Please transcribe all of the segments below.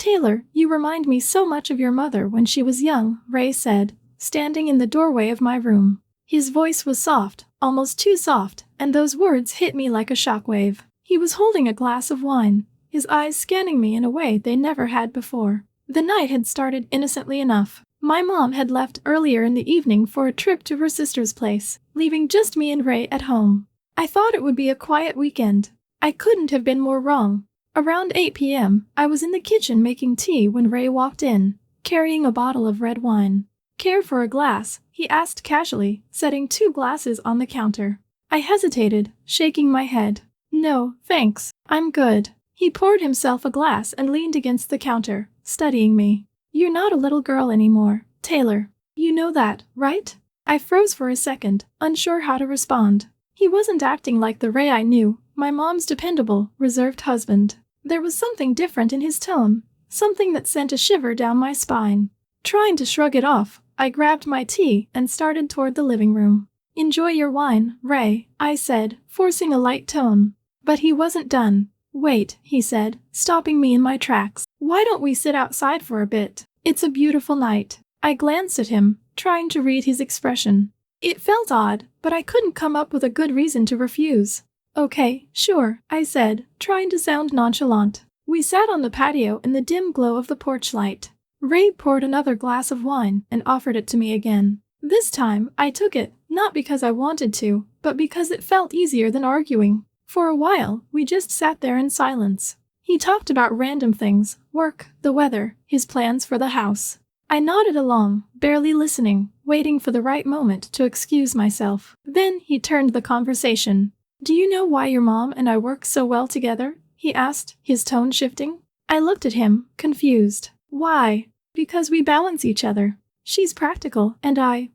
Taylor, you remind me so much of your mother when she was young, Ray said, standing in the doorway of my room. His voice was soft, almost too soft, and those words hit me like a shockwave. He was holding a glass of wine, his eyes scanning me in a way they never had before. The night had started innocently enough. My mom had left earlier in the evening for a trip to her sister's place, leaving just me and Ray at home. I thought it would be a quiet weekend. I couldn't have been more wrong. Around 8 p.m., I was in the kitchen making tea when Ray walked in, carrying a bottle of red wine. Care for a glass? He asked casually, setting 2 glasses on the counter. I hesitated, shaking my head. No, thanks, I'm good. He poured himself a glass and leaned against the counter, studying me. You're not a little girl anymore, Taylor. You know that, right? I froze for a second, unsure how to respond. He wasn't acting like the Ray I knew, my mom's dependable, reserved husband. There was something different in his tone, something that sent a shiver down my spine. Trying to shrug it off, I grabbed my tea and started toward the living room. Enjoy your wine, Ray, I said, forcing a light tone. But he wasn't done. Wait, he said, stopping me in my tracks. Why don't we sit outside for a bit? It's a beautiful night. I glanced at him, trying to read his expression. It felt odd, but I couldn't come up with a good reason to refuse. Okay, sure, I said, trying to sound nonchalant. We sat on the patio in the dim glow of the porch light. Ray poured another glass of wine and offered it to me again. This time, I took it, not because I wanted to, but because it felt easier than arguing. For a while, we just sat there in silence. He talked about random things, work, the weather, his plans for the house. I nodded along, barely listening, waiting for the right moment to excuse myself. Then he turned the conversation. Do you know why your mom and I work so well together? He asked, his tone shifting. I looked at him, confused. Why? Because we balance each other. She's practical, and I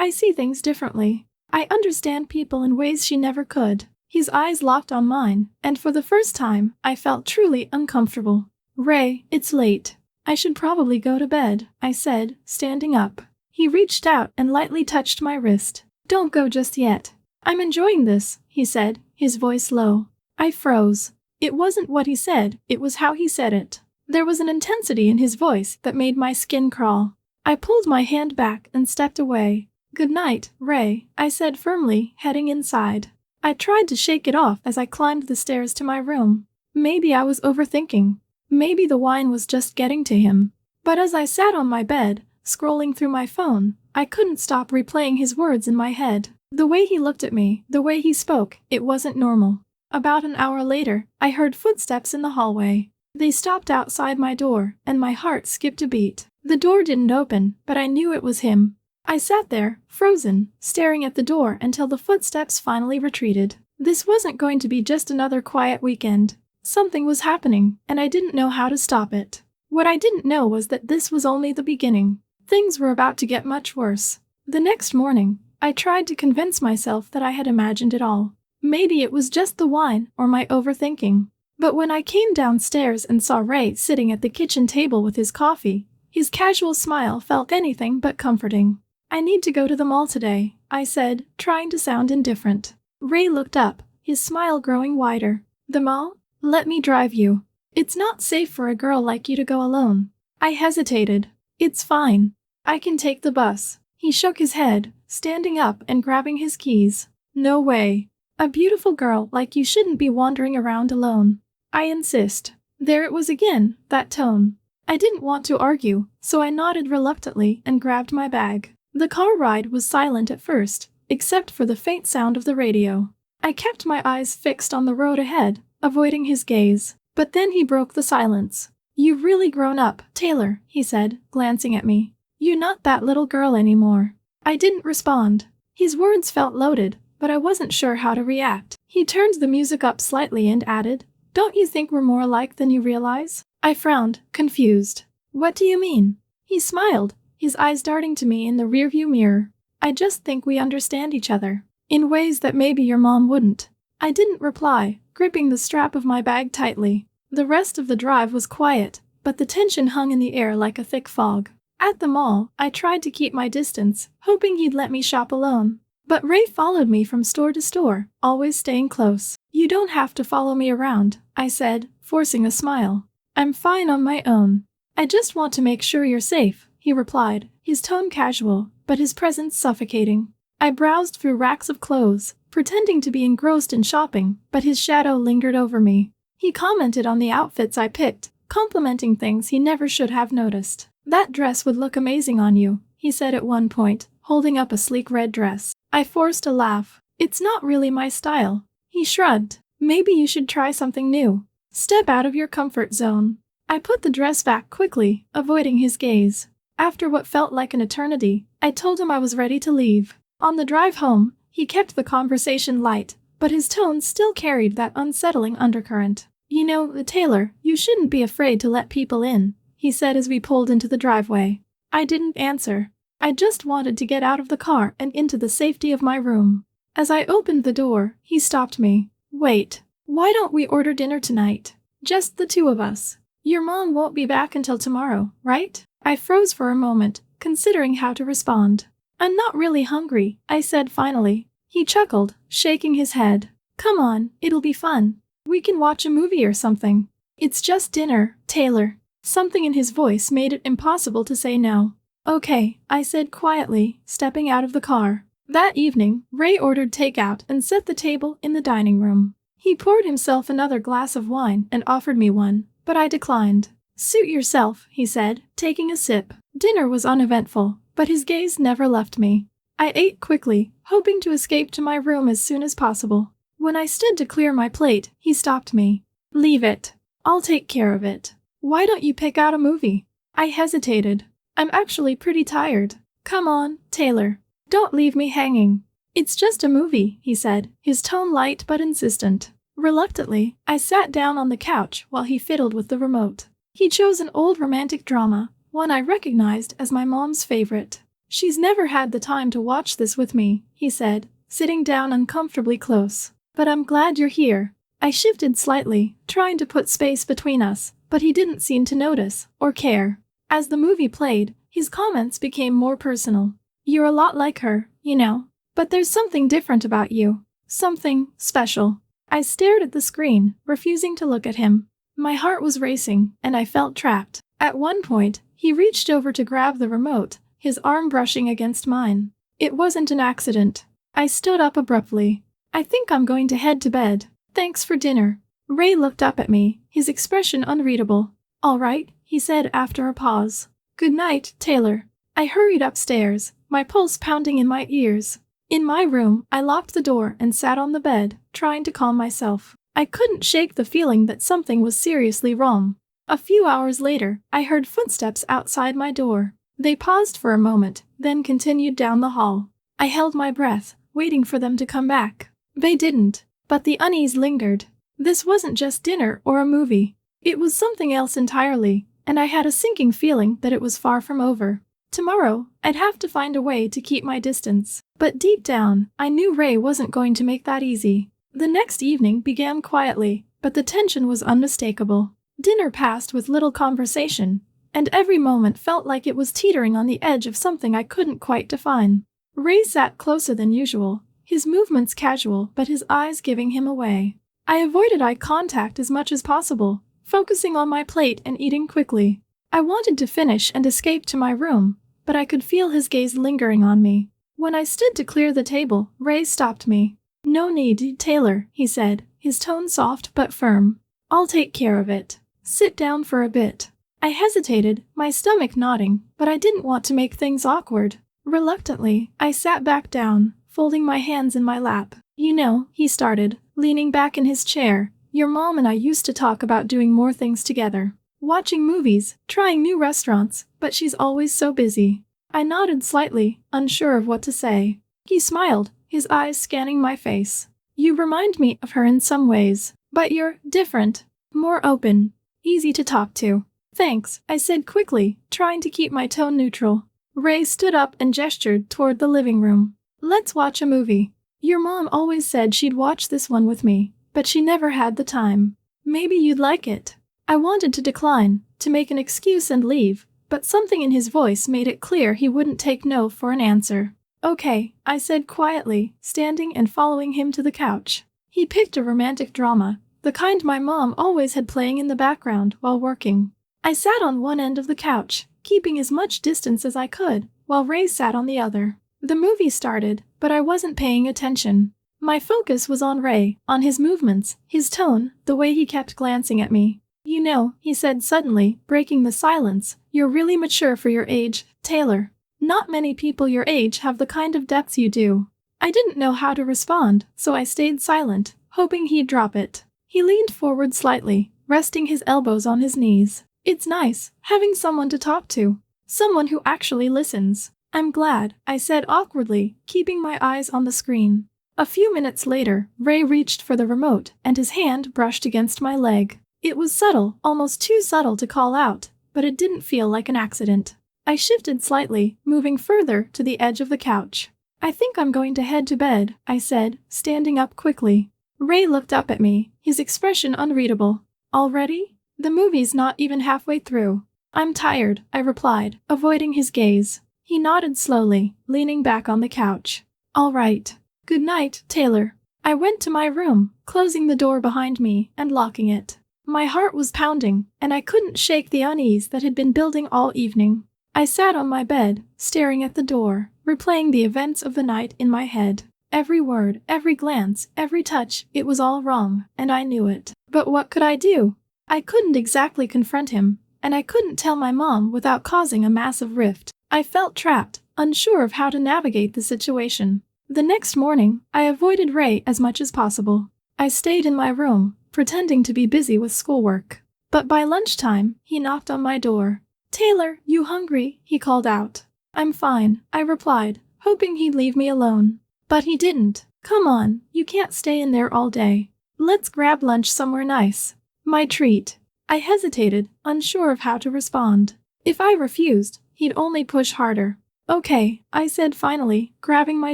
see things differently. I understand people in ways she never could. His eyes locked on mine, and for the first time, I felt truly uncomfortable. Ray, it's late. I should probably go to bed, I said, standing up. He reached out and lightly touched my wrist. Don't go just yet. I'm enjoying this, he said, his voice low. I froze. It wasn't what he said, it was how he said it. There was an intensity in his voice that made my skin crawl. I pulled my hand back and stepped away. Good night, Ray, I said firmly, heading inside. I tried to shake it off as I climbed the stairs to my room. Maybe I was overthinking. Maybe the wine was just getting to him. But as I sat on my bed, scrolling through my phone, I couldn't stop replaying his words in my head. The way he looked at me, the way he spoke, it wasn't normal. About an hour later, I heard footsteps in the hallway. They stopped outside my door, and my heart skipped a beat. The door didn't open, but I knew it was him. I sat there, frozen, staring at the door until the footsteps finally retreated. This wasn't going to be just another quiet weekend. Something was happening, and I didn't know how to stop it. What I didn't know was that this was only the beginning. Things were about to get much worse. The next morning, I tried to convince myself that I had imagined it all. Maybe it was just the wine or my overthinking. But when I came downstairs and saw Ray sitting at the kitchen table with his coffee, his casual smile felt anything but comforting. I need to go to the mall today, I said, trying to sound indifferent. Ray looked up, his smile growing wider. The mall? Let me drive you. It's not safe for a girl like you to go alone. I hesitated. It's fine. I can take the bus. He shook his head, standing up and grabbing his keys. No way. A beautiful girl like you shouldn't be wandering around alone. I insist. There it was again, that tone. I didn't want to argue, so I nodded reluctantly and grabbed my bag. The car ride was silent at first, except for the faint sound of the radio. I kept my eyes fixed on the road ahead, avoiding his gaze. But then he broke the silence. You've really grown up, Taylor, he said, glancing at me. You're not that little girl anymore. I didn't respond. His words felt loaded, but I wasn't sure how to react. He turned the music up slightly and added, Don't you think we're more alike than you realize? I frowned, confused. What do you mean? He smiled, his eyes darting to me in the rearview mirror. I just think we understand each other, in ways that maybe your mom wouldn't. I didn't reply, gripping the strap of my bag tightly. The rest of the drive was quiet, but the tension hung in the air like a thick fog. At the mall, I tried to keep my distance, hoping he'd let me shop alone. But Ray followed me from store to store, always staying close. You don't have to follow me around, I said, forcing a smile. I'm fine on my own. I just want to make sure you're safe, he replied, his tone casual, but his presence suffocating. I browsed through racks of clothes, pretending to be engrossed in shopping, but his shadow lingered over me. He commented on the outfits I picked, complimenting things he never should have noticed. That dress would look amazing on you, he said at one point, holding up a sleek red dress. I forced a laugh. It's not really my style. He shrugged. Maybe you should try something new. Step out of your comfort zone. I put the dress back quickly, avoiding his gaze. After what felt like an eternity, I told him I was ready to leave. On the drive home, he kept the conversation light, but his tone still carried that unsettling undercurrent. You know, Taylor, you shouldn't be afraid to let people in, he said as we pulled into the driveway. I didn't answer. I just wanted to get out of the car and into the safety of my room. As I opened the door, he stopped me. Wait, why don't we order dinner tonight? Just the two of us. Your mom won't be back until tomorrow, right? I froze for a moment, considering how to respond. I'm not really hungry, I said finally. He chuckled, shaking his head. Come on, it'll be fun. We can watch a movie or something. It's just dinner, Taylor. Something in his voice made it impossible to say no. Okay, I said quietly, stepping out of the car. That evening, Ray ordered takeout and set the table in the dining room. He poured himself another glass of wine and offered me one, but I declined. Suit yourself, he said, taking a sip. Dinner was uneventful, but his gaze never left me. I ate quickly, hoping to escape to my room as soon as possible. When I stood to clear my plate, he stopped me. Leave it. I'll take care of it. Why don't you pick out a movie? I hesitated. I'm actually pretty tired. Come on, Taylor. Don't leave me hanging. It's just a movie, he said, his tone light but insistent. Reluctantly, I sat down on the couch while he fiddled with the remote. He chose an old romantic drama, one I recognized as my mom's favorite. She's never had the time to watch this with me, he said, sitting down uncomfortably close. But I'm glad you're here. I shifted slightly, trying to put space between us, but he didn't seem to notice or care. As the movie played, his comments became more personal. You're a lot like her, you know, but there's something different about you. Something special. I stared at the screen, refusing to look at him. My heart was racing, and I felt trapped. At one point, he reached over to grab the remote, his arm brushing against mine. It wasn't an accident. I stood up abruptly. I think I'm going to head to bed. Thanks for dinner. Ray looked up at me, his expression unreadable. All right, he said after a pause. Good night, Taylor. I hurried upstairs, my pulse pounding in my ears. In my room, I locked the door and sat on the bed, trying to calm myself. I couldn't shake the feeling that something was seriously wrong. A few hours later, I heard footsteps outside my door. They paused for a moment, then continued down the hall. I held my breath, waiting for them to come back. They didn't, but the unease lingered. This wasn't just dinner or a movie. It was something else entirely, and I had a sinking feeling that it was far from over. Tomorrow, I'd have to find a way to keep my distance. But deep down, I knew Ray wasn't going to make that easy. The next evening began quietly, but the tension was unmistakable. Dinner passed with little conversation, and every moment felt like it was teetering on the edge of something I couldn't quite define. Ray sat closer than usual, his movements casual but his eyes giving him away. I avoided eye contact as much as possible, focusing on my plate and eating quickly. I wanted to finish and escape to my room, but I could feel his gaze lingering on me. When I stood to clear the table, Ray stopped me. No need, Taylor, he said, his tone soft but firm. I'll take care of it. Sit down for a bit. I hesitated, my stomach nodding, but I didn't want to make things awkward. Reluctantly, I sat back down, folding my hands in my lap. You know, he started, leaning back in his chair, your mom and I used to talk about doing more things together. Watching movies, trying new restaurants, but she's always so busy. I nodded slightly, unsure of what to say. He smiled, his eyes scanning my face. You remind me of her in some ways, but you're different, more open, easy to talk to. Thanks, I said quickly, trying to keep my tone neutral. Ray stood up and gestured toward the living room. Let's watch a movie. Your mom always said she'd watch this one with me, but she never had the time. Maybe you'd like it. I wanted to decline, to make an excuse and leave, but something in his voice made it clear he wouldn't take no for an answer. Okay, I said quietly, standing and following him to the couch. He picked a romantic drama, the kind my mom always had playing in the background while working. I sat on one end of the couch, keeping as much distance as I could, while Ray sat on the other. The movie started, but I wasn't paying attention. My focus was on Ray, on his movements, his tone, the way he kept glancing at me. "You know," he said suddenly, breaking the silence, "you're really mature for your age, Taylor. Not many people your age have the kind of depths you do." I didn't know how to respond, so I stayed silent, hoping he'd drop it. He leaned forward slightly, resting his elbows on his knees. "It's nice, having someone to talk to. Someone who actually listens." "I'm glad," I said awkwardly, keeping my eyes on the screen. A few minutes later, Ray reached for the remote, and his hand brushed against my leg. It was subtle, almost too subtle to call out, but it didn't feel like an accident. I shifted slightly, moving further to the edge of the couch. "I think I'm going to head to bed," I said, standing up quickly. Ray looked up at me, his expression unreadable. "Already? The movie's not even halfway through." "I'm tired," I replied, avoiding his gaze. He nodded slowly, leaning back on the couch. "All right. Good night, Taylor." I went to my room, closing the door behind me and locking it. My heart was pounding, and I couldn't shake the unease that had been building all evening. I sat on my bed, staring at the door, replaying the events of the night in my head. Every word, every glance, every touch, it was all wrong, and I knew it. But what could I do? I couldn't exactly confront him, and I couldn't tell my mom without causing a massive rift. I felt trapped, unsure of how to navigate the situation. The next morning, I avoided Ray as much as possible. I stayed in my room, pretending to be busy with schoolwork. But by lunchtime, he knocked on my door. "Taylor, you hungry?" he called out. "I'm fine," I replied, hoping he'd leave me alone. But he didn't. "Come on, you can't stay in there all day. Let's grab lunch somewhere nice." My treat. I hesitated, unsure of how to respond. If I refused, he'd only push harder. "Okay," I said finally, grabbing my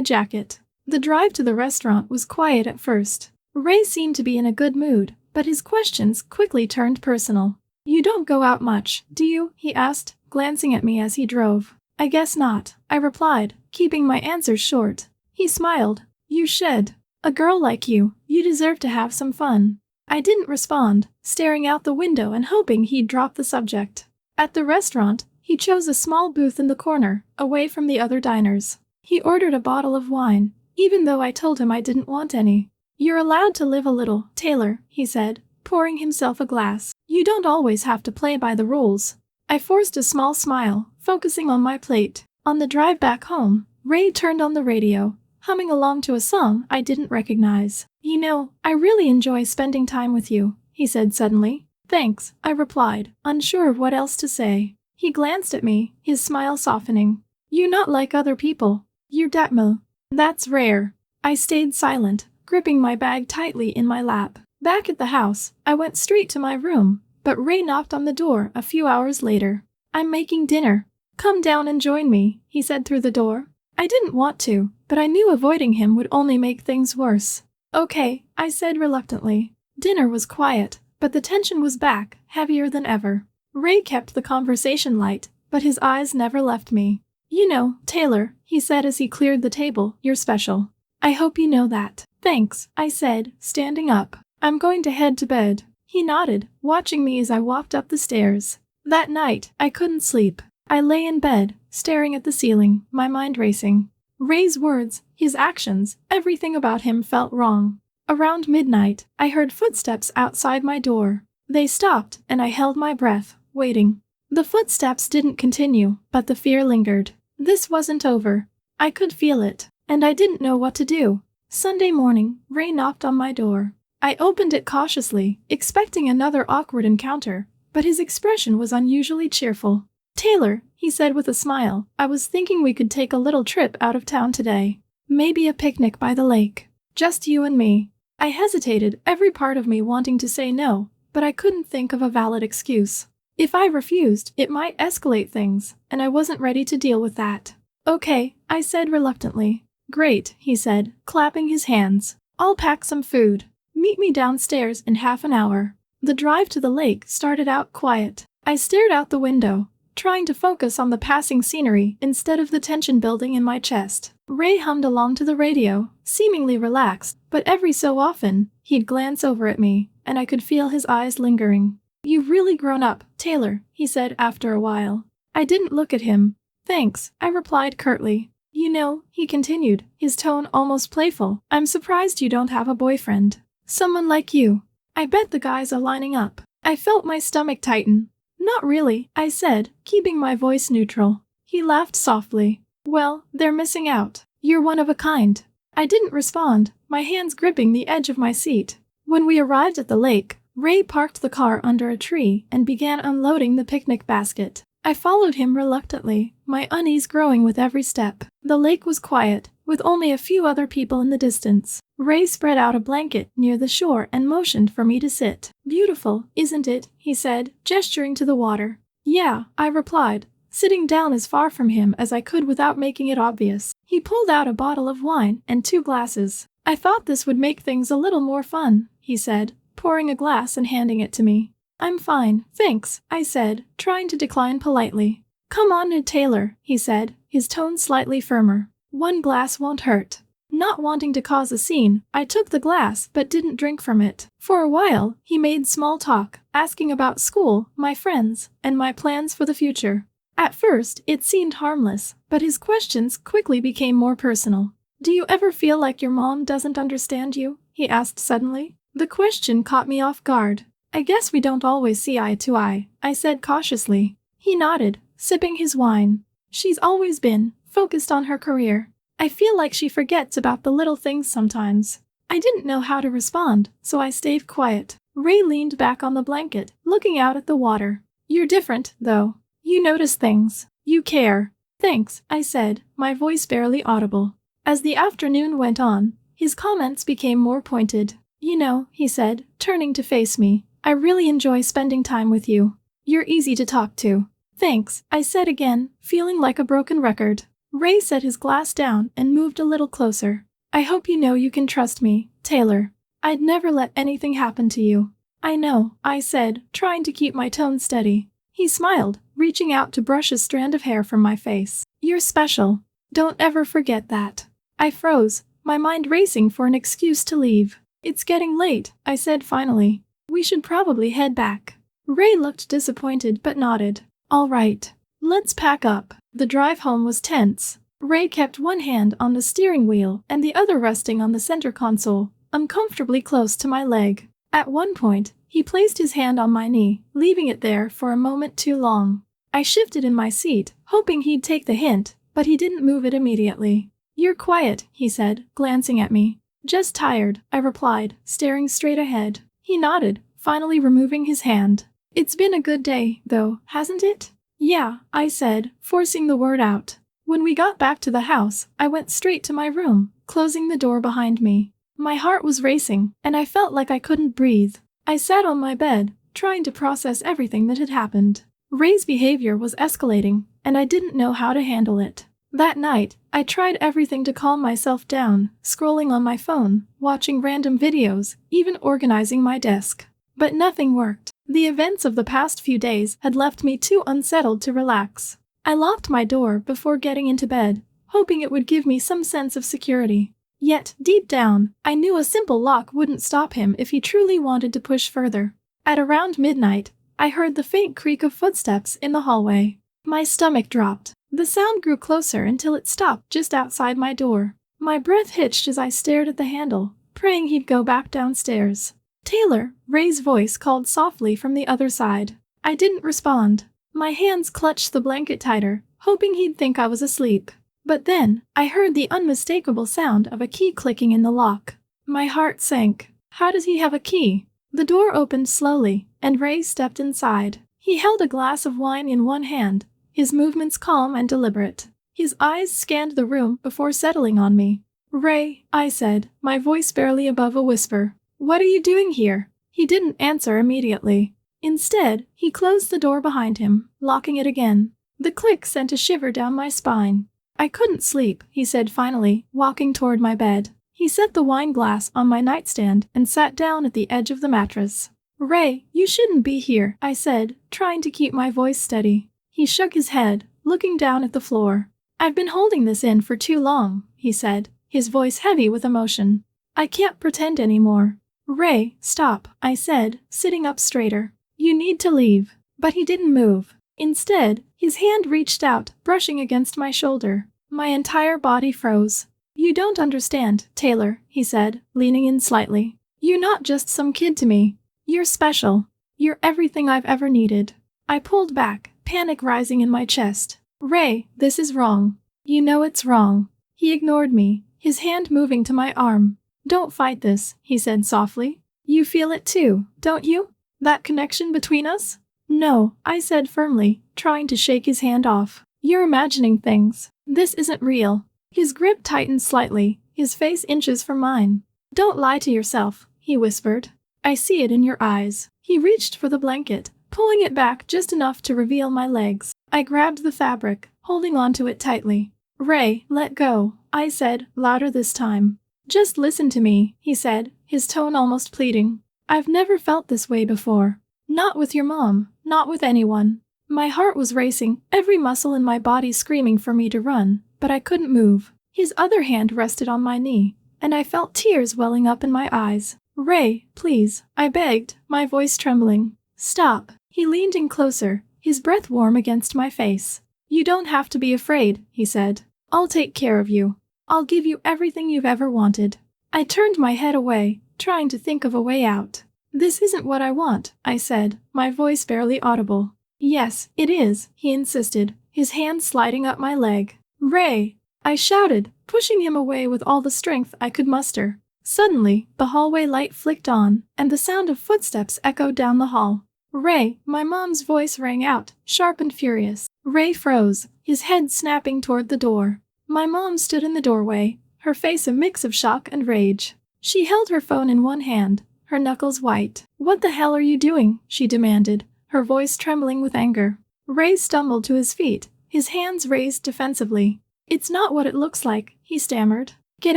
jacket. The drive to the restaurant was quiet at first. Ray seemed to be in a good mood, but his questions quickly turned personal. "You don't go out much, do you?" he asked, glancing at me as he drove. "I guess not," I replied, keeping my answers short. He smiled. "You should. A girl like you deserve to have some fun." I didn't respond, staring out the window and hoping he'd drop the subject. At the restaurant, he chose a small booth in the corner, away from the other diners. He ordered a bottle of wine, even though I told him I didn't want any. "You're allowed to live a little, Taylor," he said, pouring himself a glass. "You don't always have to play by the rules." I forced a small smile, focusing on my plate. On the drive back home, Ray turned on the radio, humming along to a song I didn't recognize. "You know, I really enjoy spending time with you," he said suddenly. "Thanks," I replied, unsure of what else to say. He glanced at me, his smile softening. "You're not like other people. You're Datmo. That's rare." I stayed silent, gripping my bag tightly in my lap. Back at the house, I went straight to my room, but Ray knocked on the door a few hours later. "I'm making dinner. Come down and join me," he said through the door. I didn't want to, but I knew avoiding him would only make things worse. "Okay," I said reluctantly. Dinner was quiet, but the tension was back, heavier than ever. Ray kept the conversation light, but his eyes never left me. "You know, Taylor," he said as he cleared the table, "you're special. I hope you know that." "Thanks," I said, standing up. "I'm going to head to bed." He nodded, watching me as I walked up the stairs. That night, I couldn't sleep. I lay in bed, staring at the ceiling, my mind racing. Ray's words, his actions, everything about him felt wrong. Around midnight, I heard footsteps outside my door. They stopped, and I held my breath, waiting. The footsteps didn't continue, but the fear lingered. This wasn't over. I could feel it, and I didn't know what to do. Sunday morning, Ray knocked on my door. I opened it cautiously, expecting another awkward encounter, but his expression was unusually cheerful. "Taylor," he said with a smile, "I was thinking we could take a little trip out of town today. Maybe a picnic by the lake. Just you and me." I hesitated, every part of me wanting to say no, but I couldn't think of a valid excuse. If I refused, it might escalate things, and I wasn't ready to deal with that. "Okay," I said reluctantly. "Great," he said, clapping his hands. "I'll pack some food. Meet me downstairs in half an hour." The drive to the lake started out quiet. I stared out the window, trying to focus on the passing scenery instead of the tension building in my chest. Ray hummed along to the radio, seemingly relaxed, but every so often, he'd glance over at me, and I could feel his eyes lingering. "You've really grown up, Taylor," he said after a while. I didn't look at him. "Thanks," I replied curtly. "You know," he continued, his tone almost playful, "I'm surprised you don't have a boyfriend. Someone like you. I bet the guys are lining up." I felt my stomach tighten. "Not really," I said, keeping my voice neutral. He laughed softly. "Well, they're missing out. You're one of a kind." I didn't respond, my hands gripping the edge of my seat. When we arrived at the lake, Ray parked the car under a tree and began unloading the picnic basket. I followed him reluctantly, my unease growing with every step. The lake was quiet, with only a few other people in the distance. Ray spread out a blanket near the shore and motioned for me to sit. "Beautiful, isn't it?" he said, gesturing to the water. "Yeah," I replied, sitting down as far from him as I could without making it obvious. He pulled out a bottle of wine and 2 glasses. "I thought this would make things a little more fun," he said, pouring a glass and handing it to me. "I'm fine, thanks," I said, trying to decline politely. "Come on, Ned Taylor," he said, his tone slightly firmer. "1 glass won't hurt." Not wanting to cause a scene, I took the glass but didn't drink from it. For a while, he made small talk, asking about school, my friends, and my plans for the future. At first, it seemed harmless, but his questions quickly became more personal. "Do you ever feel like your mom doesn't understand you?" he asked suddenly. The question caught me off guard. "I guess we don't always see eye to eye," I said cautiously. He nodded, sipping his wine. "She's always been focused on her career. I feel like she forgets about the little things sometimes." I didn't know how to respond, so I stayed quiet. Ray leaned back on the blanket, looking out at the water. "You're different, though. You notice things. You care." "Thanks," I said, my voice barely audible. As the afternoon went on, his comments became more pointed. "You know," he said, turning to face me, "I really enjoy spending time with you. You're easy to talk to." "Thanks," I said again, feeling like a broken record. Ray set his glass down and moved a little closer. "I hope you know you can trust me, Taylor. I'd never let anything happen to you." "I know," I said, trying to keep my tone steady. He smiled, reaching out to brush a strand of hair from my face. "You're special. Don't ever forget that." I froze, my mind racing for an excuse to leave. "It's getting late," I said finally. "We should probably head back." Ray looked disappointed but nodded. "All right. Let's pack up." The drive home was tense. Ray kept one hand on the steering wheel and the other resting on the center console, uncomfortably close to my leg. At one point, he placed his hand on my knee, leaving it there for a moment too long. I shifted in my seat, hoping he'd take the hint, but he didn't move it immediately. "You're quiet," he said, glancing at me. "Just tired," I replied, staring straight ahead. He nodded, finally removing his hand. "It's been a good day, though, hasn't it?" "Yeah," I said, forcing the word out. When we got back to the house, I went straight to my room, closing the door behind me. My heart was racing, and I felt like I couldn't breathe. I sat on my bed, trying to process everything that had happened. Ray's behavior was escalating, and I didn't know how to handle it. That night, I tried everything to calm myself down, scrolling on my phone, watching random videos, even organizing my desk. But nothing worked. The events of the past few days had left me too unsettled to relax. I locked my door before getting into bed, hoping it would give me some sense of security. Yet, deep down, I knew a simple lock wouldn't stop him if he truly wanted to push further. At around midnight, I heard the faint creak of footsteps in the hallway. My stomach dropped. The sound grew closer until it stopped just outside my door. My breath hitched as I stared at the handle, praying he'd go back downstairs. "Taylor," Ray's voice called softly from the other side. I didn't respond. My hands clutched the blanket tighter, hoping he'd think I was asleep. But then, I heard the unmistakable sound of a key clicking in the lock. My heart sank. How does he have a key? The door opened slowly, and Ray stepped inside. He held a glass of wine in one hand, his movements calm and deliberate. His eyes scanned the room before settling on me. "Ray," I said, my voice barely above a whisper. "What are you doing here?" He didn't answer immediately. Instead, he closed the door behind him, locking it again. The click sent a shiver down my spine. "I couldn't sleep," he said finally, walking toward my bed. He set the wine glass on my nightstand and sat down at the edge of the mattress. "Ray, you shouldn't be here," I said, trying to keep my voice steady. He shook his head, looking down at the floor. "I've been holding this in for too long," he said, his voice heavy with emotion. "I can't pretend anymore." "Ray, stop," I said, sitting up straighter. You need to leave. But he didn't move. Instead, his hand reached out, brushing against my shoulder. My entire body froze. You don't understand, Taylor, he said, leaning in slightly. You're not just some kid to me. You're special. You're everything I've ever needed. I pulled back, panic rising in my chest. Ray, this is wrong. You know it's wrong. He ignored me, his hand moving to my arm. Don't fight this, he said softly. You feel it too, don't you? That connection between us? No, I said firmly, trying to shake his hand off. You're imagining things. This isn't real. His grip tightened slightly, his face inches from mine. Don't lie to yourself, he whispered. I see it in your eyes. He reached for the blanket, pulling it back just enough to reveal my legs. I grabbed the fabric, holding onto it tightly. Ray, let go, I said, louder this time. Just listen to me, he said, his tone almost pleading. I've never felt this way before. Not with your mom, not with anyone. My heart was racing, every muscle in my body screaming for me to run, but I couldn't move. His other hand rested on my knee, and I felt tears welling up in my eyes. Ray, please, I begged, my voice trembling. Stop. He leaned in closer, his breath warm against my face. You don't have to be afraid, he said. I'll take care of you. I'll give you everything you've ever wanted. I turned my head away, trying to think of a way out. This isn't what I want, I said, my voice barely audible. Yes, it is, he insisted, his hand sliding up my leg. Ray! I shouted, pushing him away with all the strength I could muster. Suddenly, the hallway light flicked on, and the sound of footsteps echoed down the hall. Ray, my mom's voice rang out, sharp and furious. Ray froze, his head snapping toward the door. My mom stood in the doorway, her face a mix of shock and rage. She held her phone in one hand, her knuckles white. What the hell are you doing? She demanded, her voice trembling with anger. Ray stumbled to his feet, his hands raised defensively. It's not what it looks like, he stammered. Get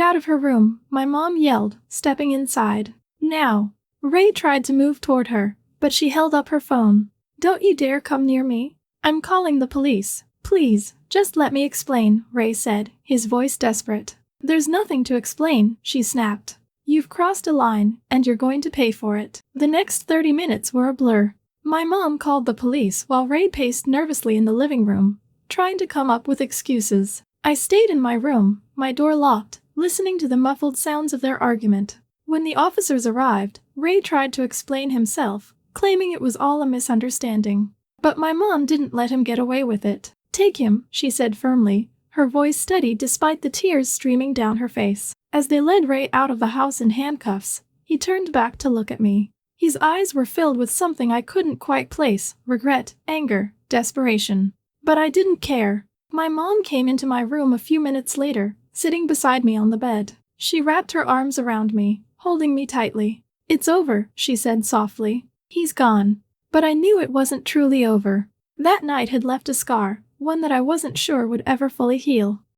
out of her room, my mom yelled, stepping inside. Now. Ray tried to move toward her, but she held up her phone. Don't you dare come near me. I'm calling the police. Please, just let me explain, Ray said, his voice desperate. There's nothing to explain, she snapped. You've crossed a line, and you're going to pay for it. The next 30 minutes were a blur. My mom called the police while Ray paced nervously in the living room, trying to come up with excuses. I stayed in my room, my door locked, listening to the muffled sounds of their argument. When the officers arrived, Ray tried to explain himself, claiming it was all a misunderstanding. But my mom didn't let him get away with it. Take him, she said firmly, her voice steady despite the tears streaming down her face. As they led Ray out of the house in handcuffs, he turned back to look at me. His eyes were filled with something I couldn't quite place, regret, anger, desperation. But I didn't care. My mom came into my room a few minutes later, sitting beside me on the bed. She wrapped her arms around me, holding me tightly. It's over, she said softly. He's gone. But I knew it wasn't truly over. That night had left a scar, one that I wasn't sure would ever fully heal.